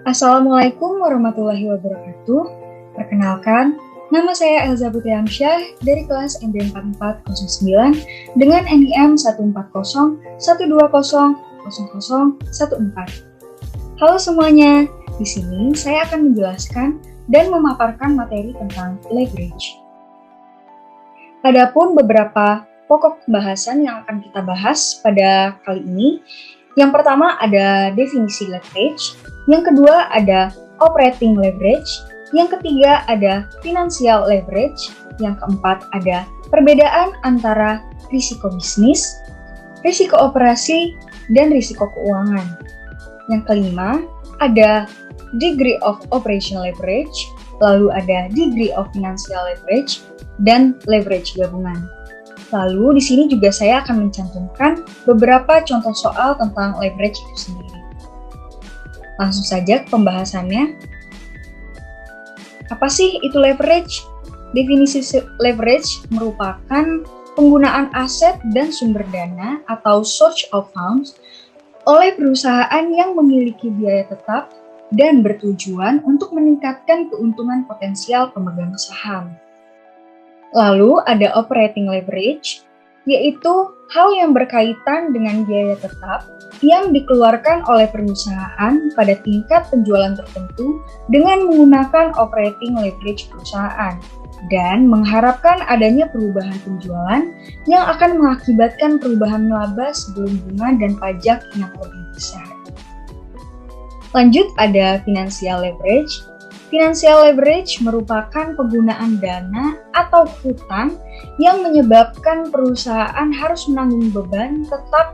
Assalamualaikum warahmatullahi wabarakatuh. Perkenalkan, nama saya Elza Putri-Amsyah dari kelas MB 4409 dengan NIM 14012000014. Halo semuanya, di sini saya akan menjelaskan dan memaparkan materi tentang leverage. Adapun beberapa pokok pembahasan yang akan kita bahas pada kali ini. Yang pertama ada definisi leverage, yang kedua ada operating leverage, yang ketiga ada financial leverage, yang keempat ada perbedaan antara risiko bisnis, risiko operasi, dan risiko keuangan. Yang kelima ada degree of operational leverage, lalu ada degree of financial leverage, dan leverage gabungan. Lalu di sini juga saya akan mencantumkan beberapa contoh soal tentang leverage itu sendiri. Langsung saja ke pembahasannya. Apa sih itu leverage? Definisi leverage merupakan penggunaan aset dan sumber dana atau source of funds oleh perusahaan yang memiliki biaya tetap dan bertujuan untuk meningkatkan keuntungan potensial pemegang saham. Lalu ada operating leverage, yaitu hal yang berkaitan dengan biaya tetap yang dikeluarkan oleh perusahaan pada tingkat penjualan tertentu dengan menggunakan operating leverage perusahaan dan mengharapkan adanya perubahan penjualan yang akan mengakibatkan perubahan laba sebelum bunga dan pajak yang lebih besar. Lanjut ada financial leverage. Financial leverage merupakan penggunaan dana atau hutang yang menyebabkan perusahaan harus menanggung beban tetap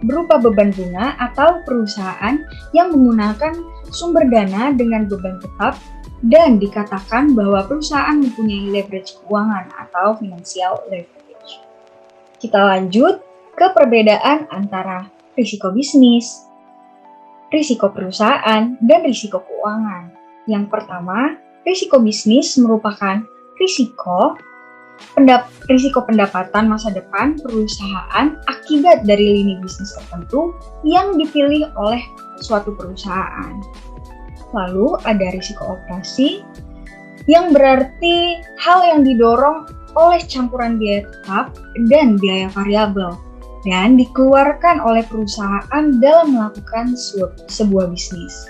berupa beban bunga atau perusahaan yang menggunakan sumber dana dengan beban tetap dan dikatakan bahwa perusahaan mempunyai leverage keuangan atau financial leverage. Kita lanjut ke perbedaan antara risiko bisnis, risiko perusahaan, dan risiko keuangan. Yang pertama, risiko bisnis merupakan risiko pendapatan masa depan perusahaan akibat dari lini bisnis tertentu yang dipilih oleh suatu perusahaan. Lalu ada risiko operasi, yang berarti hal yang didorong oleh campuran biaya tetap dan biaya variabel dan dikeluarkan oleh perusahaan dalam melakukan sebuah bisnis.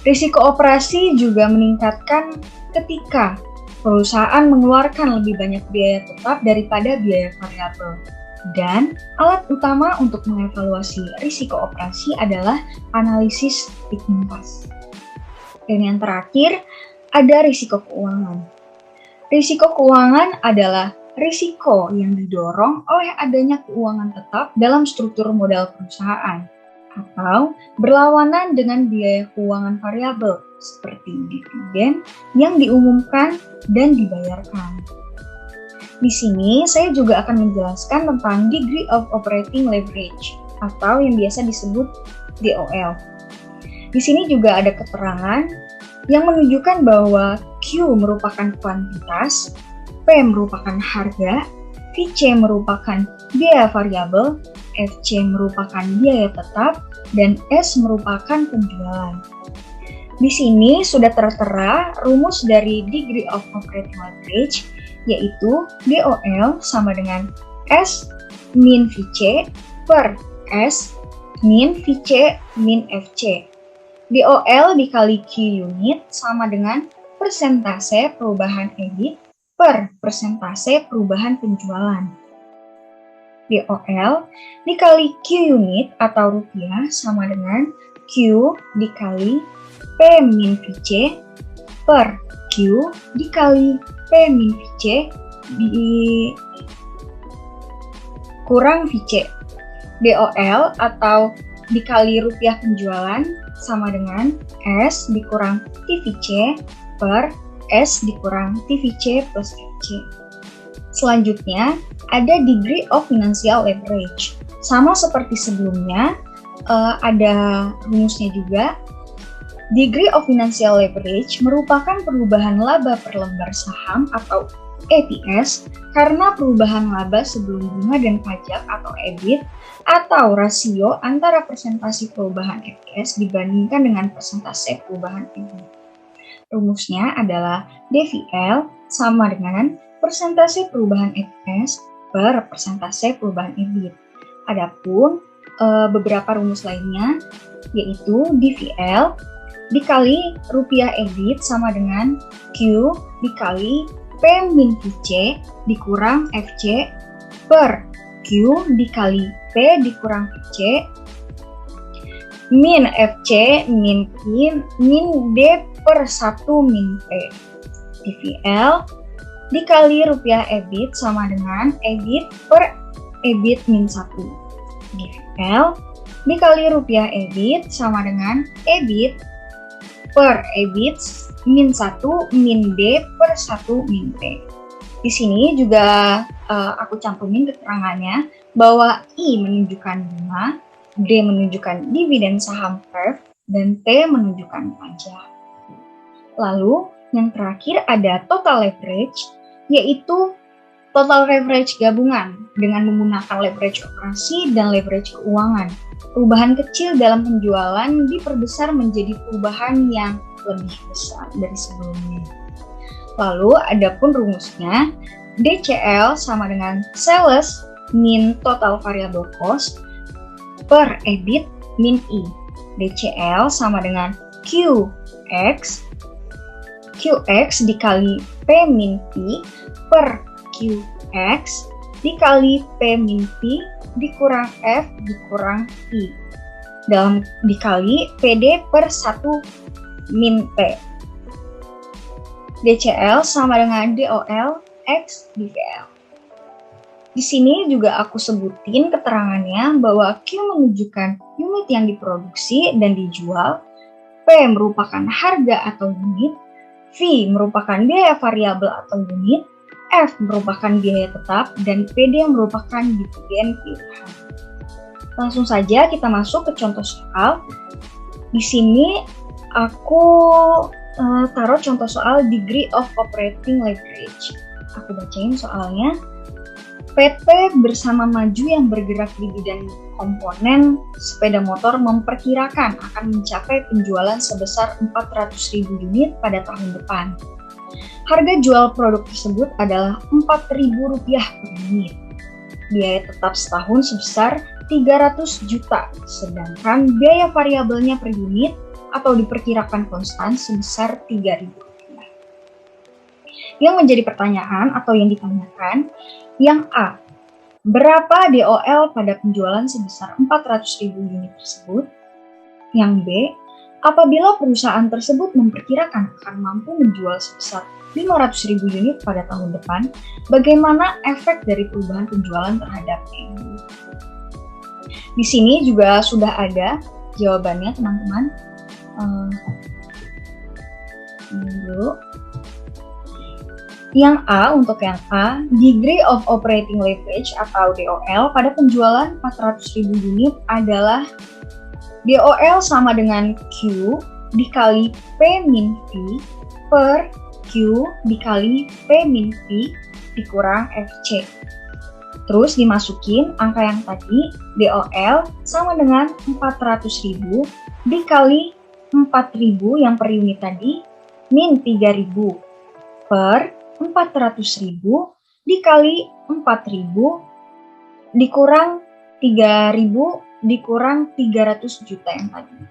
Risiko operasi juga meningkatkan ketika perusahaan mengeluarkan lebih banyak biaya tetap daripada biaya variabel. Dan alat utama untuk mengevaluasi risiko operasi adalah analisis likuiditas. Dan yang terakhir, ada risiko keuangan. Risiko keuangan adalah risiko yang didorong oleh adanya keuangan tetap dalam struktur modal perusahaan atau berlawanan dengan biaya keuangan variabel seperti dividen yang diumumkan dan dibayarkan. Di sini saya juga akan menjelaskan tentang degree of operating leverage atau yang biasa disebut DOL. Di sini juga ada keterangan yang menunjukkan bahwa Q merupakan kuantitas, P merupakan harga, VC merupakan biaya variabel, FC merupakan biaya tetap, dan S merupakan penjualan. Di sini sudah tertera rumus dari degree of operating leverage, yaitu DOL sama dengan S min VC per S min VC min FC. DOL dikali Q unit sama dengan persentase perubahan EBIT per persentase perubahan penjualan. DOL dikali Q unit atau rupiah sama dengan Q dikali P min VC per Q dikali P min VC kurang VC. DOL atau dikali rupiah penjualan sama dengan S dikurang TVC per S dikurang TVC plus FC. Selanjutnya, ada degree of financial leverage. Sama seperti sebelumnya, ada rumusnya juga. Degree of financial leverage merupakan perubahan laba per lembar saham atau EPS karena perubahan laba sebelum bunga dan pajak atau EBIT atau rasio antara persentase perubahan EPS dibandingkan dengan persentase perubahan EBIT. Rumusnya adalah DVL sama dengan persentase perubahan EPS per persentase perubahan EBIT. Adapun beberapa rumus lainnya yaitu DVL dikali rupiah EBIT sama dengan Q dikali P min QC dikurang FC per Q dikali P dikurang QC min FC min Q min D per 1 min P. DVL dikali rupiah EBIT sama dengan EBIT per EBIT min 1. DVL dikali rupiah EBIT sama dengan EBIT per EBIT min 1 min D per 1 min P. Di sini juga aku cantumin keterangannya bahwa I menunjukkan bunga, D menunjukkan dividen saham PERF, dan T menunjukkan pajak. Lalu yang terakhir ada total leverage, yaitu total leverage gabungan dengan menggunakan leverage operasi dan leverage keuangan. Perubahan kecil dalam penjualan diperbesar menjadi perubahan yang lebih besar dari sebelumnya. Lalu adapun rumusnya, DCL sama dengan sales min total variable cost per EBIT min I. DCL sama dengan QX dikali P min P per QX dikali P min P dikurang F dikurang I dalam dikali PD per 1 min P. DCL sama dengan DOL X DVL. Di sini juga aku sebutin keterangannya bahwa Q menunjukkan unit yang diproduksi dan dijual, P merupakan harga atau unit, V merupakan biaya variabel atau unit, F merupakan biaya tetap, dan PD merupakan dividen pilihan. Langsung saja kita masuk ke contoh soal. Di sini aku taruh contoh soal degree of operating leverage. Aku bacain soalnya. PT bersama Maju yang bergerak di bidang komponen sepeda motor memperkirakan akan mencapai penjualan sebesar 400.000 unit pada tahun depan. Harga jual produk tersebut adalah Rp4.000 per unit. Biaya tetap setahun sebesar 300 juta, sedangkan biaya variabelnya per unit atau diperkirakan konstan sebesar Rp3.000. Yang menjadi pertanyaan atau yang ditanyakan, yang A, berapa DOL pada penjualan sebesar 400.000 unit tersebut? Yang B, apabila perusahaan tersebut memperkirakan akan mampu menjual sebesar 500.000 unit pada tahun depan, bagaimana efek dari perubahan penjualan terhadap EBIT? Di sini juga sudah ada jawabannya, teman-teman. Dulu. Yang A, untuk yang A, degree of operating leverage atau DOL pada penjualan 400.000 unit adalah DOL sama dengan Q dikali P min V per Q dikali P min V dikurang FC. Terus dimasukin angka yang tadi, DOL sama dengan 400.000 dikali 4.000 yang per unit tadi, min 3.000 per 400.000 dikali 4.000 dikurang 3.000 dikurang 300 juta yang tadi.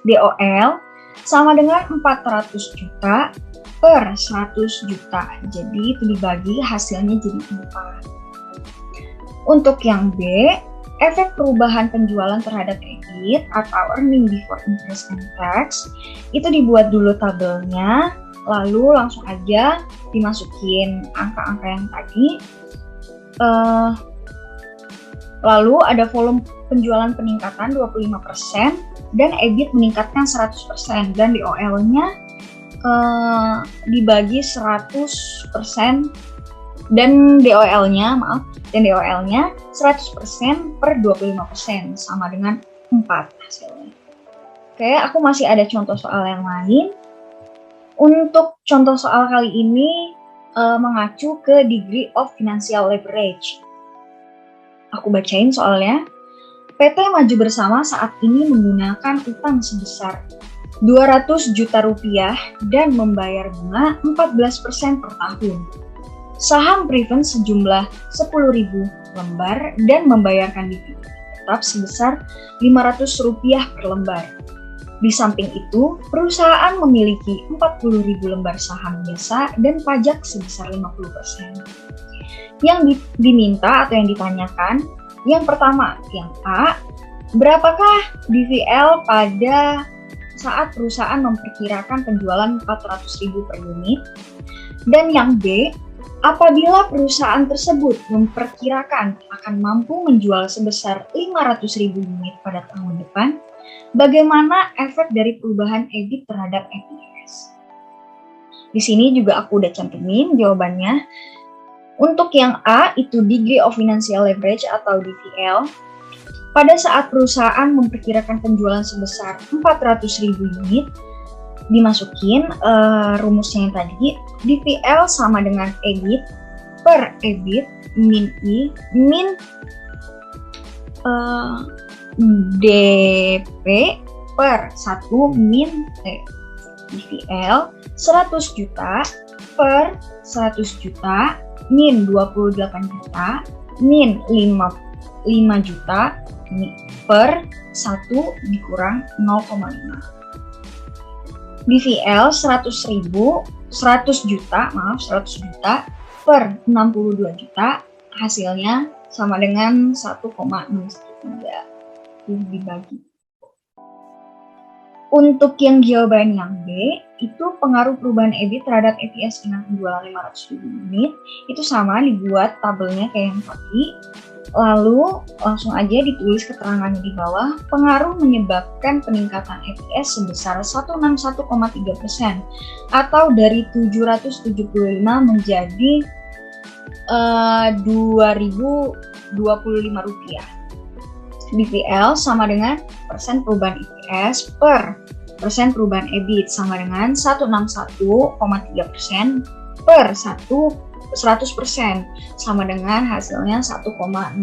DOL sama dengan 400 juta per 100 juta. Jadi itu dibagi hasilnya jadi 4. Untuk yang B, efek perubahan penjualan terhadap EBIT atau earning before interest and tax itu dibuat dulu tabelnya. Lalu langsung aja dimasukin angka-angka yang tadi. Lalu ada volume penjualan peningkatan 25% dan EBIT meningkatkan 100% dan DOL-nya dibagi 100% dan DOL-nya 100% per 25% sama dengan 4 hasilnya. Oke, aku masih ada contoh soal yang lain. Untuk contoh soal kali ini mengacu ke degree of financial leverage. Aku bacain soalnya. PT Maju Bersama saat ini menggunakan utang sebesar 200 juta rupiah dan membayar bunga 14% per tahun. Saham Priven sejumlah 10.000 lembar dan membayarkan dividen tetap sebesar 500 rupiah per lembar. Di samping itu, perusahaan memiliki 40.000 lembar saham biasa dan pajak sebesar 50%. Yang diminta atau yang ditanyakan, yang pertama, yang A, berapakah DVL pada saat perusahaan memperkirakan penjualan 400.000 per unit? Dan yang B, apabila perusahaan tersebut memperkirakan akan mampu menjual sebesar 500.000 unit pada tahun depan, bagaimana efek dari perubahan EBIT terhadap EPS? Di sini juga aku udah cantumin jawabannya. Untuk yang A, itu Degree of Financial Leverage atau DVL. Pada saat perusahaan memperkirakan penjualan sebesar 400.000 unit, dimasukin rumusnya yang tadi, DVL sama dengan EBIT per EBIT min I min DP per 1 min T. DVL 100 juta per 100 juta min 28 juta min 5 juta per 1 dikurang 0,5. DVL 100 juta per 62 juta hasilnya sama dengan 1,613 dibagi. Untuk yang jawaban yang B, itu pengaruh perubahan EBIT terhadap EPS dengan penjualan 500.000 unit, itu sama dibuat tabelnya kayak yang tadi. Lalu langsung aja ditulis keterangannya di bawah, pengaruh menyebabkan peningkatan EPS sebesar 161,3% atau dari 775 menjadi 2.025 rupiah. DVL sama dengan persen perubahan EPS per persen perubahan EBIT sama dengan 161,3% per 100% sama dengan hasilnya 1,613.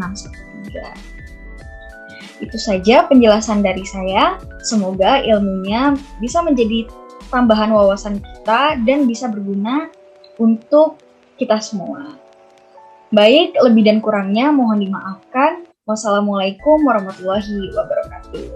Itu saja penjelasan dari saya. Semoga ilmunya bisa menjadi tambahan wawasan kita dan bisa berguna untuk kita semua. Baik, lebih dan kurangnya mohon dimaafkan. Wassalamualaikum warahmatullahi wabarakatuh.